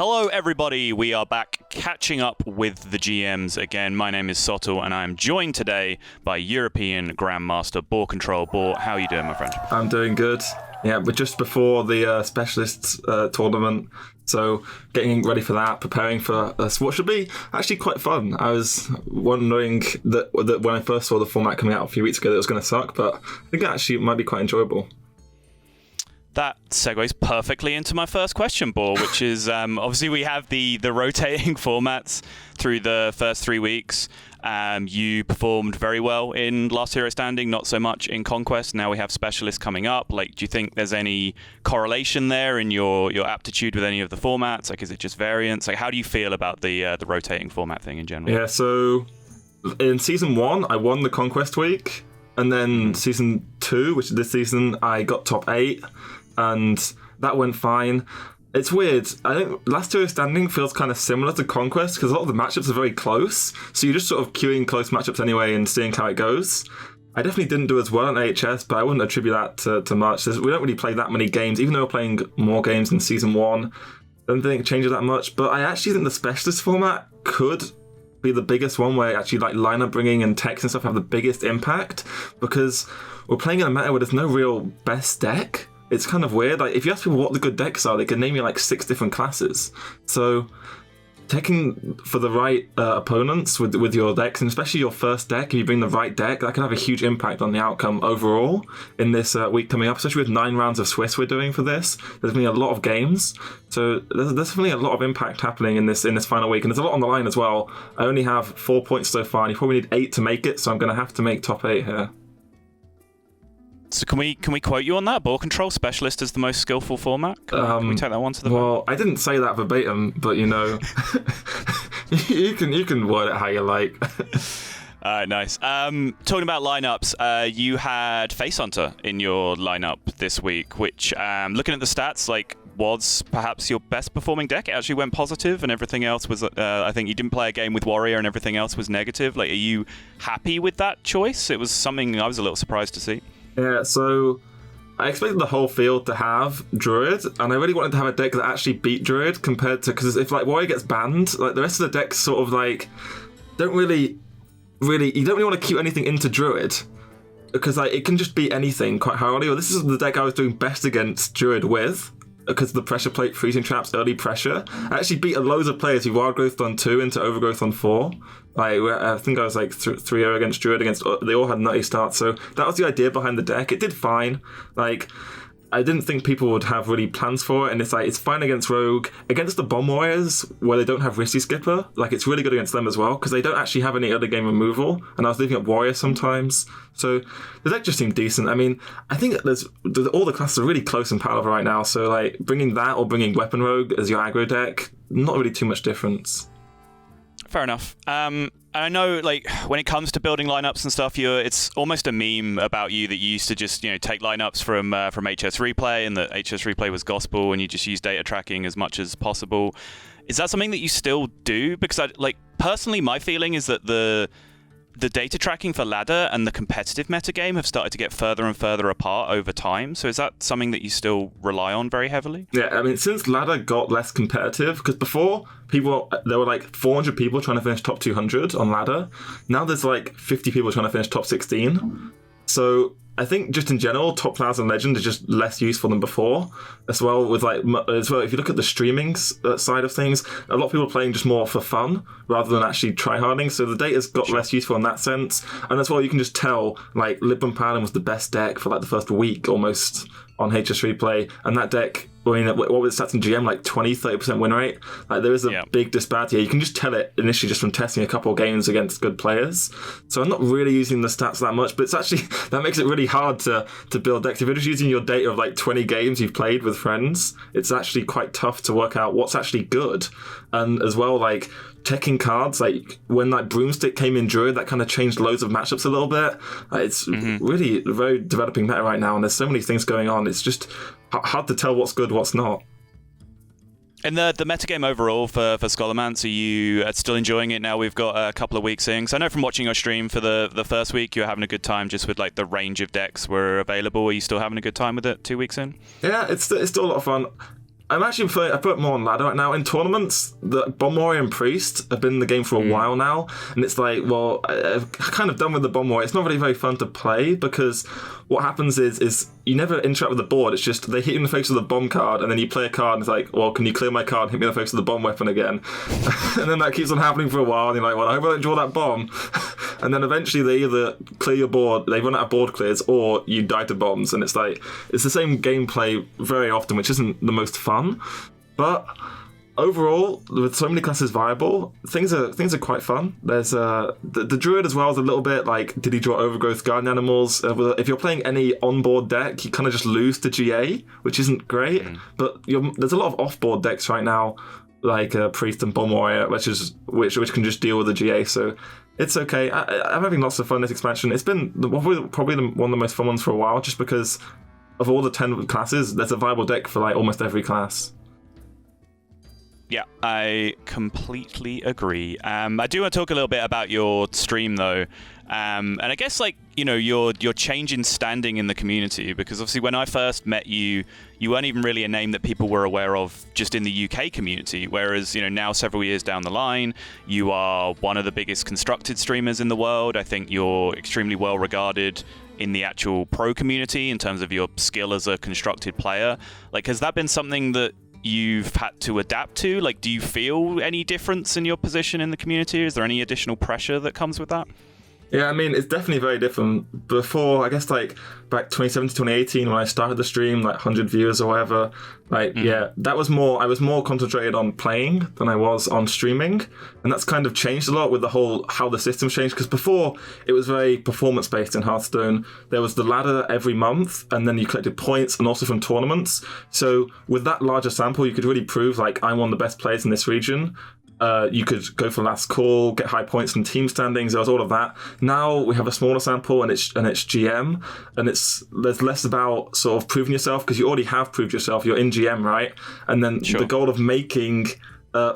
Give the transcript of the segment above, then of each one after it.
Hello everybody, we are back catching up with the GMs again. My name is Sotul and I am joined today by European Grandmaster Boarcontrol. Boar, how are you doing, my friend? I'm doing good. Yeah, we're just before the Specialists tournament, so getting ready for that, preparing for what should be actually quite fun. I was wondering that when I first saw the format coming out a few weeks ago that it was going to suck, but I think it actually might be quite enjoyable. That segues perfectly into my first question, Boar, which is obviously we have the rotating formats through the first 3 weeks. You performed very well in Last Hero Standing, not so much in Conquest. Now we have Specialists coming up. Like, do you think there's any correlation there in your aptitude with any of the formats? Like, is it just variance? Like, how do you feel about the rotating format thing in general? Yeah, so in Season 1, I won the Conquest week. And then Season 2, which is this season, I got top 8. And that went fine. It's weird. I think Last Hero Standing feels kind of similar to Conquest because a lot of the matchups are very close. So you're just sort of queuing close matchups anyway and seeing how it goes. I definitely didn't do as well on AHS, but I wouldn't attribute that to much. We don't really play that many games, even though we're playing more games in Season 1. I don't think it changes that much. But I actually think the Specialist format could be the biggest one where actually like lineup bringing and techs and stuff have the biggest impact because we're playing in a meta where there's no real best deck. It's kind of weird. Like, if you ask people what the good decks are, they can name you like 6 different classes. So, taking for the right opponents with your decks, and especially your first deck, if you bring the right deck, that can have a huge impact on the outcome overall in this week coming up, especially with 9 rounds of Swiss we're doing for this. There's been a lot of games. So, there's definitely a lot of impact happening in this final week, and there's a lot on the line as well. I only have 4 points so far, and you probably need 8 to make it, so I'm going to have to make top 8 here. So can we quote you on that? Boarcontrol Specialist is the most skillful format? Can we take that one to the Well, I didn't say that verbatim, but you know, you can word it how you like. All right, nice. Talking about lineups, you had Face Hunter in your lineup this week, which, looking at the stats, like, was perhaps your best performing deck. It actually went positive, and everything else was. I think you didn't play a game with Warrior, and everything else was negative. Like, are you happy with that choice? It was something I was a little surprised to see. Yeah, so I expected the whole field to have Druid, and I really wanted to have a deck that actually beat Druid compared to, because if like Warrior gets banned, like the rest of the decks sort of like don't really, you don't really want to queue anything into Druid because like it can just beat anything quite hardly. Or this is the deck I was doing best against Druid with because of the pressure plate, freezing traps, early pressure. I actually beat loads of players who wild growth on 2 into overgrowth on 4. Like, I think I was like 3-0 against Druid they all had nutty starts, so that was the idea behind the deck. It did fine. Like, I didn't think people would have really plans for it, and it's like, it's fine against Rogue. Against the Bomb Warriors, where they don't have Risky Skipper, like, it's really good against them as well, because they don't actually have any other game removal, and I was leaving up Warrior sometimes. So, the deck just seemed decent. I mean, I think all the classes are really close in power level right now, so, like, bringing that or bringing Weapon Rogue as your aggro deck, not really too much difference. Fair enough. And I know, like, when it comes to building lineups and stuff, it's almost a meme about you that you used to just, take lineups from HS Replay, and that HS Replay was gospel, and you just use data tracking as much as possible. Is that something that you still do? Because, personally, my feeling is that the data tracking for ladder and the competitive metagame have started to get further and further apart over time. So is that something that you still rely on very heavily? Yeah, I mean, since ladder got less competitive, because before there were like 400 people trying to finish top 200 on ladder. Now there's like 50 people trying to finish top 16. So I think just in general, top players and legend is just less useful than before. As well, if you look at the streaming side of things, a lot of people are playing just more for fun rather than actually tryharding. So the data's got less useful in that sense. And as well, you can just tell like Libram Paladin was the best deck for like the first week almost on HS Replay, and that deck, I mean, what was the stats in GM, like 20-30% win rate? Like, there is a big disparity here. You can just tell it initially just from testing a couple of games against good players. So I'm not really using the stats that much, but it's actually, that makes it really hard to build decks. If you're just using your data of like 20 games you've played with friends, it's actually quite tough to work out what's actually good. And as well, like, checking cards, like when like Broomstick came in Druid, that kind of changed loads of matchups a little bit. It's really a very developing meta right now, and there's so many things going on. It's just hard to tell what's good, what's not. And the metagame overall for Scholarmance, are you still enjoying it now? We've got a couple of weeks in. So I know from watching your stream for the first week, you were having a good time just with like the range of decks were available. Are you still having a good time with it 2 weeks in? Yeah, it's still a lot of fun. I'm actually I put more on ladder right now. In tournaments, the Bomb Warrior and Priest have been in the game for a while now, and it's like, well, I've kind of done with the Bomb Warrior. It's not really very fun to play because what happens is you never interact with the board. It's just they hit you in the face with a bomb card, and then you play a card, and it's like, well, can you clear my card and hit me in the face with the bomb weapon again? And then that keeps on happening for a while, and you're like, well, I hope I don't draw that bomb. And then eventually they either clear your board, they run out of board clears, or you die to bombs, and it's like, it's the same gameplay very often, which isn't the most fun. But overall, with so many classes viable, things are quite fun. There's the druid as well is a little bit like, did he draw overgrowth garden animals? If you're playing any onboard deck, you kind of just lose to GA, which isn't great. But there's a lot of offboard decks right now, like Priest and Bomb Warrior, which can just deal with the GA. So it's okay. I'm having lots of fun this expansion. It's been probably one of the most fun ones for a while, just because of all the 10 classes, there's a viable deck for like almost every class. Yeah, I completely agree. I do want to talk a little bit about your stream, though. And I guess, like, you know, your change in standing in the community, because obviously when I first met you, you weren't even really a name that people were aware of just in the UK community, whereas, you know, now several years down the line, you are one of the biggest constructed streamers in the world. I think you're extremely well regarded in the actual pro community in terms of your skill as a constructed player. Like, has that been something that you've had to adapt to? Like, do you feel any difference in your position in the community? Is there any additional pressure that comes with that? Yeah, I mean, it's definitely very different. Before, I guess, like, back 2017 to 2018, when I started the stream, like, 100 viewers or whatever, like, yeah, I was more concentrated on playing than I was on streaming. And that's kind of changed a lot with the whole, how the system's changed. Because before, it was very performance-based in Hearthstone. There was the ladder every month, and then you collected points, and also from tournaments. So with that larger sample, you could really prove, like, I'm one of the best players in this region. You could go for last call, get high points from team standings. There was all of that. Now we have a smaller sample, and it's GM, and there's less about sort of proving yourself, because you already have proved yourself. You're in GM, right? And then the goal of making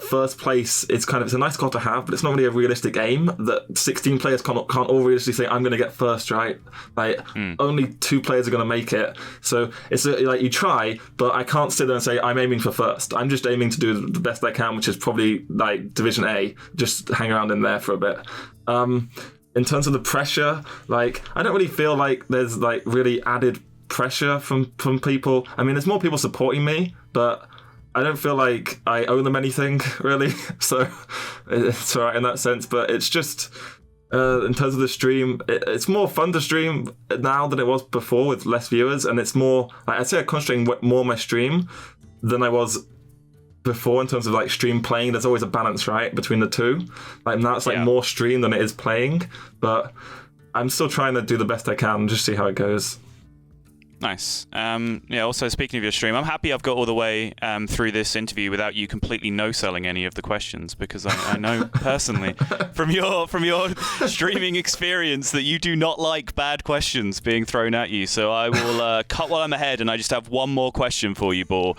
first place, it's a nice goal to have, but it's not really a realistic aim. That 16 players can't all realistically say, I'm going to get first, right? Like, only 2 players are going to make it. So it's like, you try, but I can't sit there and say, I'm aiming for first. I'm just aiming to do the best I can, which is probably like Division A, just hang around in there for a bit. In terms of the pressure, like, I don't really feel like there's like really added pressure from people. I mean, there's more people supporting me, but I don't feel like I owe them anything, really. So it's all right in that sense. But it's just, in terms of the stream, it's more fun to stream now than it was before with less viewers. And it's more, like, I'd say I'm concentrating more on my stream than I was before in terms of like stream playing. There's always a balance, right, between the two. Like, now it's like more stream than it is playing. But I'm still trying to do the best I can and just see how it goes. Nice. Also, speaking of your stream, I'm happy I've got all the way through this interview without you completely no-selling any of the questions, because I know personally from your streaming experience that you do not like bad questions being thrown at you. So I will cut while I'm ahead, and I just have one more question for you, Boar.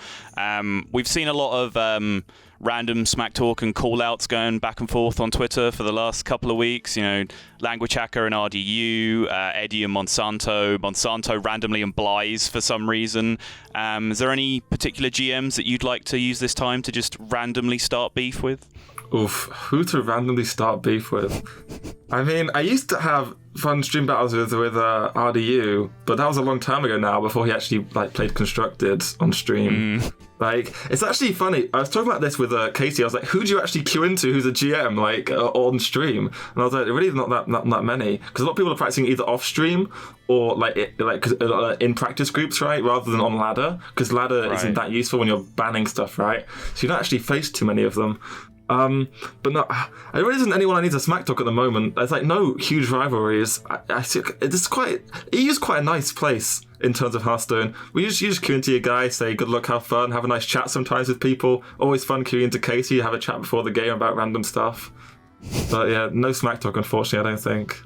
We've seen a lot of random smack talk and call-outs going back and forth on Twitter for the last couple of weeks. You know, Language Hacker and RDU, Eddie and Monsanto randomly and Blythe for some reason. Is there any particular GMs that you'd like to use this time to just randomly start beef with? Oof, who to randomly start beef with? I mean, I used to have fun stream battles with RDU, but that was a long time ago now, before he actually like played Constructed on stream. Like, it's actually funny. I was talking about this with Casey. I was like, who do you actually queue into who's a GM, like, on stream? And I was like, really not that many. Because a lot of people are practicing either off stream or in practice groups, right? Rather than on ladder. Because ladder isn't that useful when you're banning stuff, right? So you don't actually face too many of them. But no, there isn't anyone I need to smack talk at the moment. There's like no huge rivalries. It's quite a nice place in terms of Hearthstone. You just queue into your guy, say good luck, have fun, have a nice chat sometimes with people. Always fun queuing into Casey, have a chat before the game about random stuff. But yeah, no smack talk, unfortunately, I don't think.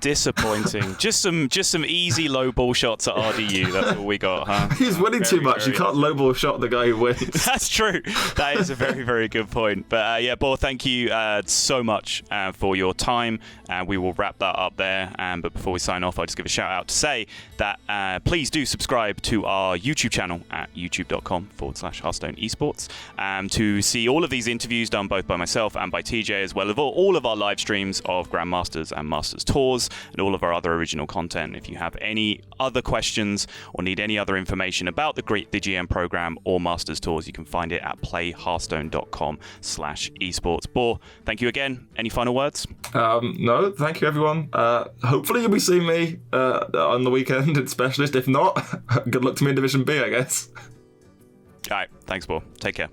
Disappointing. just some easy low ball shots at RDU. That's all we got, huh? He's winning too much. You can't low ball shot the guy who wins. That's true. That is a very, very good point. But yeah, Boar, thank you so much for your time. We will wrap that up there. But before we sign off, I'll just give a shout out to say that please do subscribe to our YouTube channel at youtube.com/Hearthstone Esports to see all of these interviews done both by myself and by TJ, as well as all of our live streams of Grandmasters and Masters Tours and all of our other original content. If you have any other questions or need any other information about the GM program or Masters Tours, you can find it at playhearthstone.com/esports. Boar, thank you again. Any final words? No, thank you, everyone. Hopefully you'll be seeing me on the weekend at Specialist. If not, good luck to me in Division B, I guess. All right, thanks, Boar. Take care.